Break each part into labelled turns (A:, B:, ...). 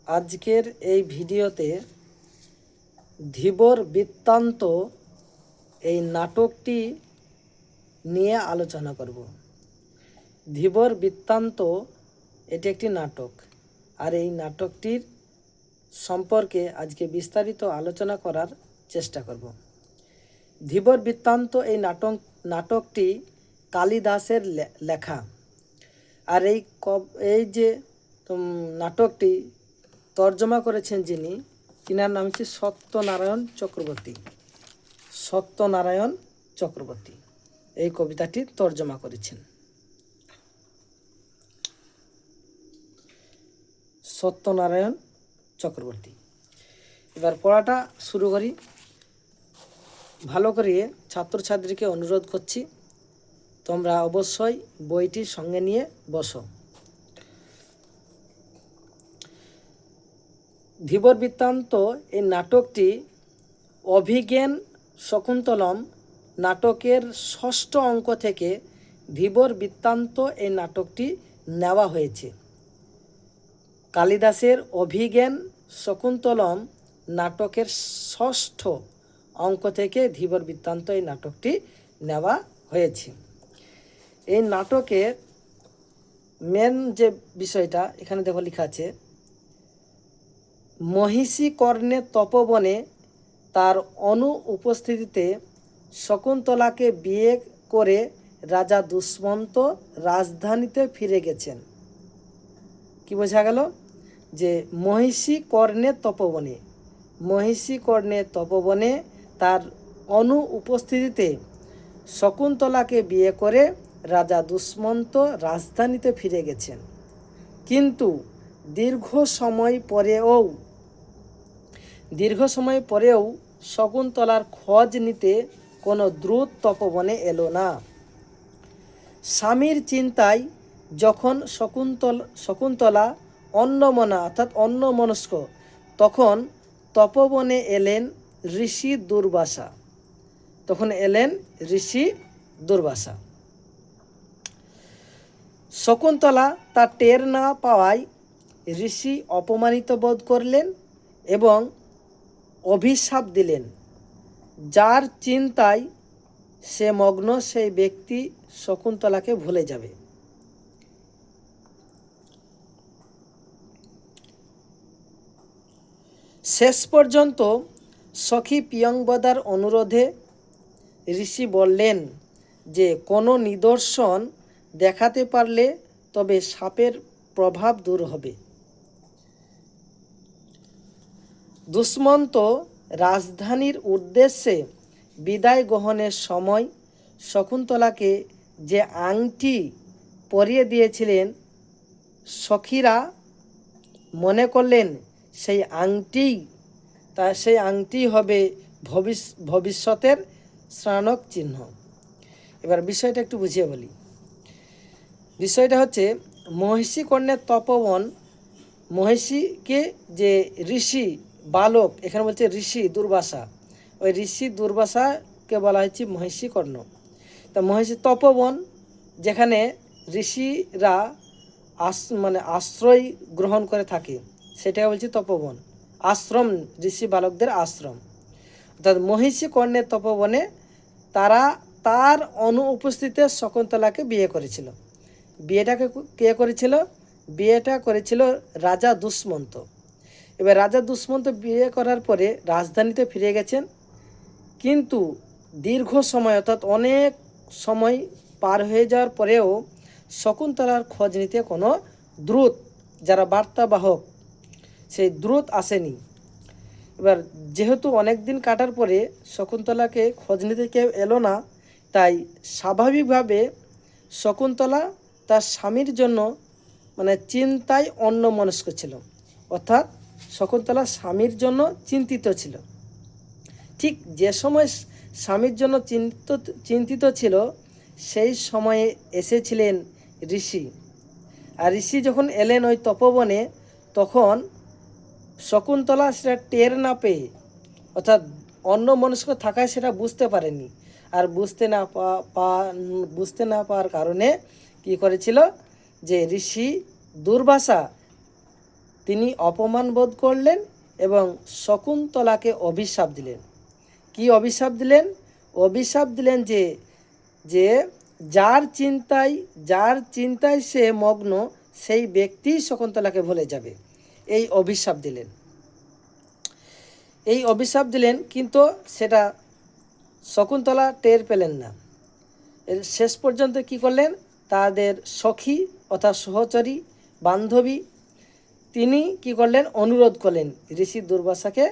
A: আজকের এই ভিডিওতে ধীবর বৃত্তান্ত এই নাটকটি নিয়ে আলোচনা করব। ধীবর বৃত্তান্ত এটি একটি নাটক, আর এই নাটকটির সম্পর্কে আজকে বিস্তারিত আলোচনা করার চেষ্টা করব। ধীবর বৃত্তান্ত এই নাটকটি কালিদাসের লেখা, আর এই যে নাটকটি তর্জমা করেছেন যিনি, তিনার নাম হচ্ছে সত্যনারায়ণ চক্রবর্তী। সত্যনারায়ণ চক্রবর্তী এই কবিতাটি তর্জমা করেছেন। সত্যনারায়ণ চক্রবর্তী। এবার পড়াটা শুরু করি। ভালো করে ছাত্রছাত্রীকে অনুরোধ করছি, তোমরা অবশ্যই বইটি সঙ্গে নিয়ে বসো। ধীবর বৃত্তান্ত এই নাটকটি অভিজ্ঞান শকুন্তলম নাটকের ষষ্ঠ অঙ্ক থেকে ধীবর বৃত্তান্ত এই নাটকটি নেওয়া হয়েছে। কালিদাসের অভিজ্ঞান শকুন্তলম নাটকের ষষ্ঠ অঙ্ক থেকে ধীবর বৃত্তান্ত এই নাটকটি নেওয়া হয়েছে। এই নাটকের মেন যে বিষয়টা এখানে দেখো লেখা আছে, মহিষী কর্ণের তপবনে তার উপস্থিতিতে শকুন্তলাকে বিয়ে করে রাজা দুষ্মন্ত রাজধানীতে ফিরে গেছেন। কি বোঝা গেল? যে মহিষী কর্ণের তপবনে তার উপস্থিতিতে শকুন্তলাকে বিয়ে করে রাজা দুষ্মন্ত রাজধানীতে ফিরে গেছেন, কিন্তু দীর্ঘ সময় পরেও শকুন্তলার খোঁজ নিতে কোনো দ্রুত তপবনে এলো না। স্বামীর চিন্তায় যখন শকুন্তলা অন্যমনস্ক, তখন তপবনে এলেন ঋষি দুর্বাসা। শকুন্তলা তা টের না পাওয়ায় ঋষি অপমানিত বোধ করলেন এবং অভিশাপ দিলেন। যার চিন্তায় সে মগ্ন সেই ব্যক্তি শকুন্তলাকে ভুলে যাবে। শেষ পর্যন্ত সখী পিয়ংবদার অনুরোধে ঋষি বললেন যে কোনো নিদর্শন দেখাতে পারলে তবে সাপের প্রভাব দূর হবে। দুষ্মন্ত রাজধানীর উদ্দেশ্যে বিদায় গ্রহণের সময় শকুন্তলাকে যে আংটি পরিয়ে দিয়েছিলেন, সখীরা মনে করলেন সেই আংটি হবে ভবিষ্যতের স্নানক চিহ্ন। এবার বিষয়টা একটু বুঝিয়ে বলি। বিষয়টা হচ্ছে, মহিষী কর্ণের তপবন, মহিষীকে যে ঋষি বালক, এখানে বলছে ঋষি দুর্বাসা, ওই ঋষি দুর্বাসাকে বলা হয়েছে মহিষী কর্ণ। তা মহিষী তপবন, যেখানে ঋষিরা আশ্রয় গ্রহণ করে থাকে, সেটাকে বলছে তপবন, আশ্রম, ঋষি বালকদের আশ্রম। অর্থাৎ মহিষী কর্ণের তপবনে তার উপস্থিতিতে শকুন্তলাকে বিয়ে করেছিল। বিয়েটা করেছিল রাজা দুষ্মন্ত। এবার রাজা দুষ্মন্ত বিয়ে করার পরে রাজধানীতে ফিরে গেছেন, কিন্তু দীর্ঘ সময়, অর্থাৎ অনেক সময় পার হয়ে যাওয়ার পরেও শকুন্তলার খোঁজ নিতে কোনো দূত, যারা বার্তাবাহক, সেই দূত আসেনি। এবার যেহেতু অনেক দিন কাটার পরে শকুন্তলাকে খোঁজ নিতে কেউ এলো না, তাই স্বাভাবিকভাবে শকুন্তলা তার স্বামীর জন্য চিন্তায় অন্যমনস্ক ছিল। অর্থাৎ শকুন্তলা স্বামীর জন্য চিন্তিত ছিল। ঠিক যে সময় স্বামীর জন্য চিন্তিত ছিল, সেই সময়ে এসেছিলেন ঋষি। আর ঋষি যখন এলেন ওই তপবনে, তখন শকুন্তলা সেটা টের না পেয়ে, অর্থাৎ অন্যমনস্ক থাকায় সেটা বুঝতে পারেনি। আর বুঝতে না পাওয়ার কারণে কি করেছিল, যে ঋষি দুর্বাসা তিনি অপমান বোধ করলেন এবং শকুন্তলাকে অভিশাপ দিলেন। কি অভিশাপ দিলেন? অভিশাপ দিলেন যে যে যার চিন্তায় সে মগ্ন, সেই ব্যক্তি শকুন্তলাকে ভুলে যাবে, এই অভিশাপ দিলেন। এই অভিশাপ দিলেন, কিন্তু সেটা শকুন্তলা টের পেলেন না। এর শেষ পর্যন্ত কি করলেন? তাদের সখী অর্থাৎ সহচরী বান্ধবী তিনি কি করলেন? অনুরোধ করলেন, ঋষি দুর্বাসাকে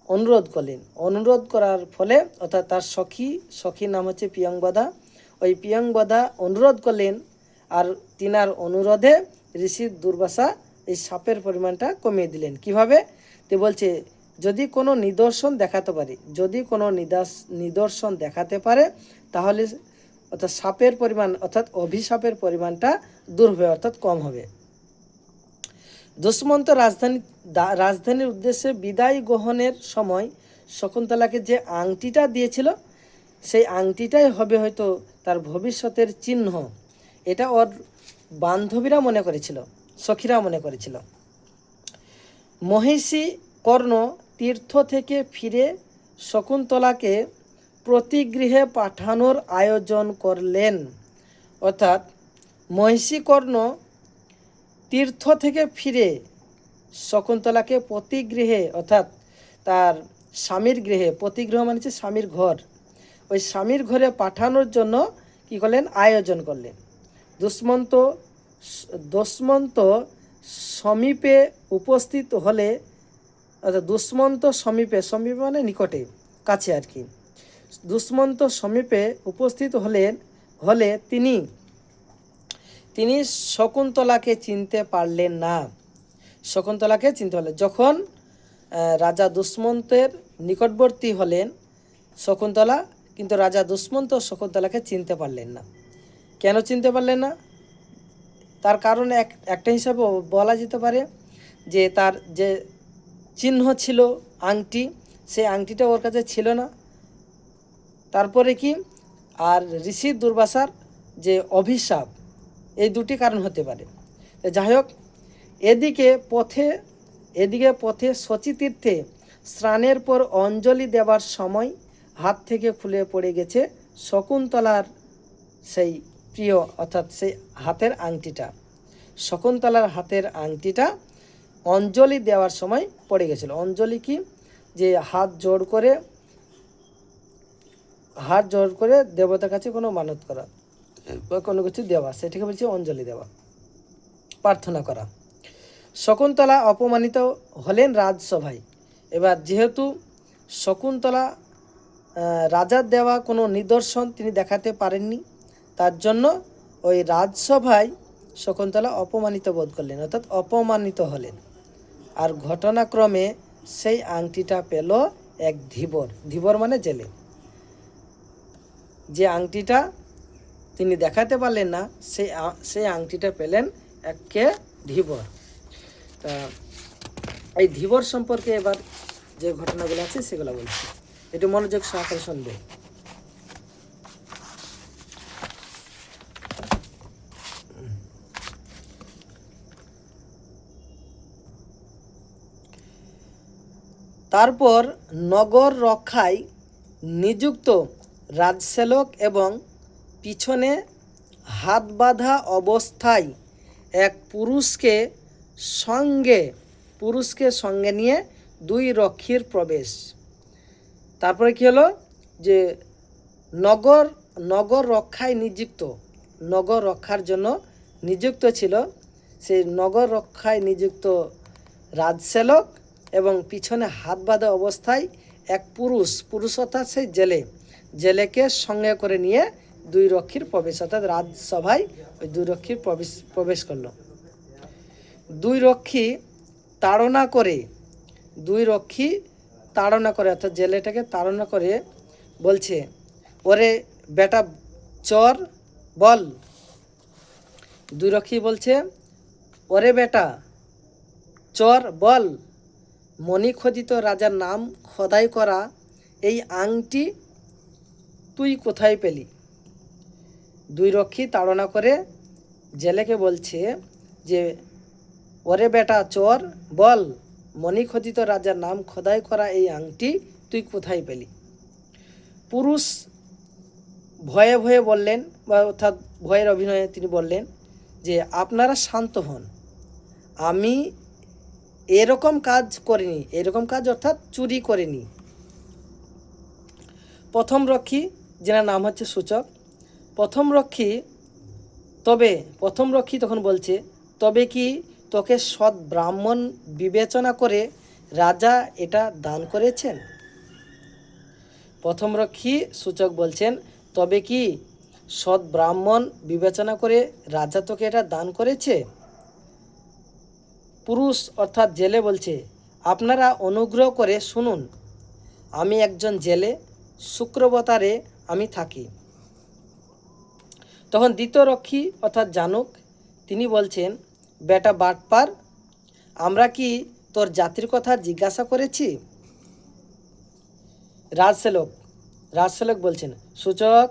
A: অনুরোধ করার ফলে, অর্থাৎ তার সখী নাম হচ্ছে পিয়ংবদা, ওই পিয়ংবদা অনুরোধ করলেন, আর তিনার অনুরোধে ঋষি দুর্বাসা এই সাপের পরিমাণটা কমিয়ে দিলেন। কিভাবে? তো বলছে, যদি কোনো নিদর্শন দেখাতে পারে তাহলে অর্থাৎ সাপের পরিমাণ অর্থাৎ অভিশাপের পরিমাণটা দূর হবে, অর্থাৎ কম হবে। দুষ্মন্ত রাজধানীর উদ্দেশ্যে বিদায় গ্রহণের সময় শকুন্তলাকে যে আংটিটা দিয়েছিল, সেই আংটিটাই হবে হয়তো তার ভবিষ্যতের চিহ্ন। এটা ওর বান্ধবীরা মনে করেছিল, সখীরা মনে করেছিল। মহিষী কর্ণ তীর্থ থেকে ফিরে শকুন্তলাকে প্রতিগৃহে পাঠানোর আয়োজন করলেন। অর্থাৎ মহিষী কর্ণ তীর্থ থেকে ফিরে শকুন্তলাকে প্রতিগৃহে, অর্থাৎ তার স্বামীর গৃহে, প্রতিগৃহ মানে হচ্ছে স্বামীর ঘর, ওই স্বামীর ঘরে পাঠানোর জন্য কি করলেন? আয়োজন করলেন। দুষ্মন্ত সমীপে উপস্থিত হলে, অর্থাৎ দুষ্মন্ত সমীপে মানে নিকটে, কাছে আর কি, দুষ্মন্ত সমীপে উপস্থিত হলে তিনি শকুন্তলাকে চিনতে পারলেন না। যখন রাজা দুষ্মন্তের নিকটবর্তী হলেন শকুন্তলা, কিন্তু রাজা দুষ্মন্ত শকুন্তলাকে চিনতে পারলেন না। কেন চিনতে পারলেন না? তার কারণ একটা হিসাবে বলা যেতে পারে যে তার যে চিহ্ন ছিল আংটি, সেই আংটিটা ওর কাছে ছিল না। তারপরে কি, আর ঋষি দুর্বাসার যে অভিশাপ, এই দুটি কারণ হতে পারে। যাই হোক, এদিকে পথে শচীতীর্থে স্নানের পর অঞ্জলি দেওয়ার সময় হাত থেকে খুলে পড়ে গেছে শকুন্তলার সেই প্রিয়, অর্থাৎ সেই হাতের আংটিটা। শকুন্তলার হাতের আংটিটা অঞ্জলি দেওয়ার সময় পড়ে গেছিল। অঞ্জলি কি? যে হাত জোড় করে দেবতার কাছে কোনো মানত করা বা কোনো কিছু দেওয়া, সেটাকে বলছে অঞ্জলি দেওয়া, প্রার্থনা করা। শকুন্তলা অপমানিত হলেন রাজসভায়। এবার যেহেতু শকুন্তলা রাজার দেওয়া কোনো নিদর্শন তিনি দেখাতে পারেননি, তার জন্য ওই রাজসভায় শকুন্তলা অপমানিত বোধ করলেন, অর্থাৎ অপমানিত হলেন। আর ঘটনাক্রমে সেই আংটিটা পেল এক ধীবর মানে জেলে। যে আংটিটা তিনি দেখাতে পারলেন না, সেই আংটিটা পেলেন এককে ধীবর। তা এই ধীবর সম্পর্কে এবার যে ঘটনাগুলো আছে সেগুলো বলছি, একটু মনোযোগ সহকারে শুনবে। তারপর নগর রক্ষায় নিযুক্ত রাজসেবক এবং পিছনে হাত বাঁধা অবস্থায় এক পুরুষকে সঙ্গে নিয়ে দুই রক্ষীর প্রবেশ। তারপরে কি হলো? যে নগর রক্ষার জন্য নিযুক্ত ছিল, সেই নগর রক্ষায় নিযুক্ত রাজসেবক এবং পিছনে হাত বাঁধা অবস্থায় এক পুরুষ অর্থাৎ সেই জেলেকে সঙ্গে করে নিয়ে দুই রক্ষীর প্রবেশ, অর্থাৎ রাজসভায় ওই দুই রক্ষীর প্রবেশ করলো। দুই রক্ষী তাড়না করে অর্থাৎ জেলেটাকে তাড়না করে বলছে, ওরে বেটা চোর বল। দুই রক্ষী বলছে, ওরে বেটা চোর বল, মণিখচিত রাজার নাম খোদাই করা এই আংটি তুই কোথায় পেলি? দুই রক্ষী তাড়না করে জেলেকে বলছে যে ওরে বেটা চোর, বল মণিখচিত রাজার নাম খোদাই করা এই আংটি তুই কোথায় পেলি? পুরুষ ভয়ে ভয়ে বললেন, বা অর্থাৎ ভয়ের অভিনয়ে তিনি বললেন যে আপনারা শান্ত হন, আমি এরকম কাজ করিনি, এরকম কাজ অর্থাৎ চুরি করিনি। প্রথম রক্ষী, যেনার নাম হচ্ছে সূচক, প্রথম রক্ষী তখন বলছে, তবে কি তোকে সৎ ব্রাহ্মণ বিবেচনা করে রাজা এটা দান করেছেন? প্রথম রক্ষী সূচক বলছেন, তবে কি সৎ ব্রাহ্মণ বিবেচনা করে রাজা তোকে এটা দান করেছে? পুরুষ অর্থাৎ জেলে বলছে, আপনারা অনুগ্রহ করে শুনুন, আমি একজন জেলে, শুক্রবতারে আমি থাকি। তখন দ্বিতীয় রক্ষী অর্থাৎ জানুক, তিনি বলছেন, বেটা বাটপার, আমরা কি তোর জাতির কথা জিজ্ঞাসা করেছি? রাজসেলক বলছেন, সূচক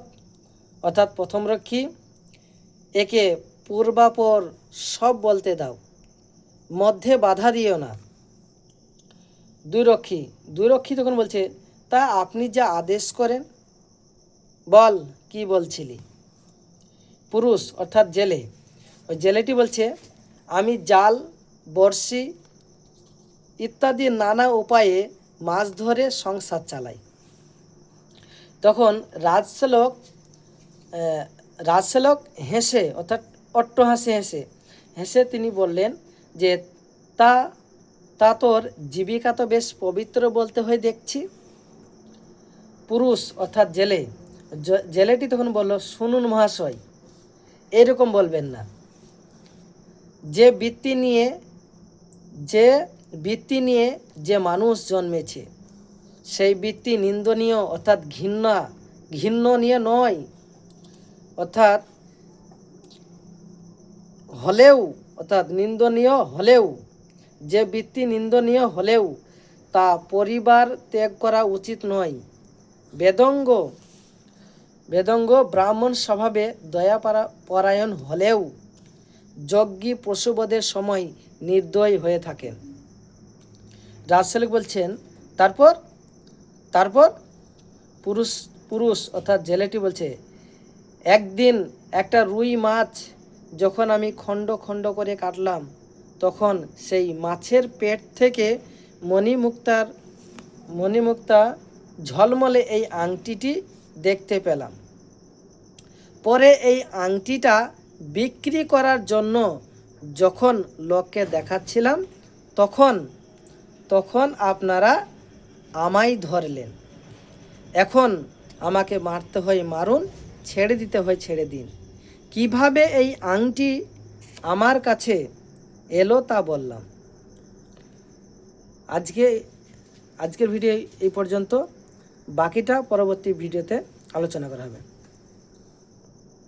A: অর্থাৎ প্রথম রক্ষী, একে পূর্বাপর সব বলতে দাও, মধ্যে বাধা দিও না। দুই রক্ষী তখন বলছে, তা আপনি যা আদেশ করেন, বল কি বলছিলি? পুরুষ অর্থাৎ ওই জেলেটি বলছে, আমি জাল, বড়শি ইত্যাদি নানা উপায়ে মাছ ধরে সংসার চালাই। তখন রাজসেলক হেসে অর্থাৎ অট্টহাসি হেসে তিনি বললেন যে তা তোর জীবিকা তো বেশ পবিত্র বলতে হয় দেখছি। পুরুষ অর্থাৎ জেলেটি তখন বলল, শুনুন মহাশয়, এরকম বলবেন না। যে বৃত্তি নিয়ে যে মানুষ জন্মেছে, সেই বৃত্তি নিন্দনীয় অর্থাৎ ঘৃণ্যনীয় নয়, অর্থাৎ নিন্দনীয় হলেও, যে বৃত্তি নিন্দনীয় হলেও তা পরিবার ত্যাগ করা উচিত নয়। বেদঙ্গ ব্রাহ্মণ স্বভাবে দয়াপরায়ণ হলেও যজ্ঞী পশুবধের সময় নির্দয় হয়ে থাকেন। রাজসেলক বলছেন, তারপর পুরুষ অর্থাৎ জেলেটি বলছে, একদিন একটা রুই মাছ যখন আমি খণ্ড খণ্ড করে কাটলাম, তখন সেই মাছের পেট থেকে মণিমুক্তা ঝলমলে এই আংটিটি দেখতে পেলাম। পরে এই আংটিটা বিক্রি করার জন্য যখন লোককে দেখাচ্ছিলাম, তখন আপনারা আমায় ধরলেন। এখন আমাকে মারতে হয় মারুন, ছেড়ে দিতে হয় ছেড়ে দিন। কিভাবে এই আংটি আমার কাছে এলো তা বললাম। আজকের ভিডিও এই পর্যন্ত, বাকিটা পরবর্তী ভিডিওতে আলোচনা করা হবে।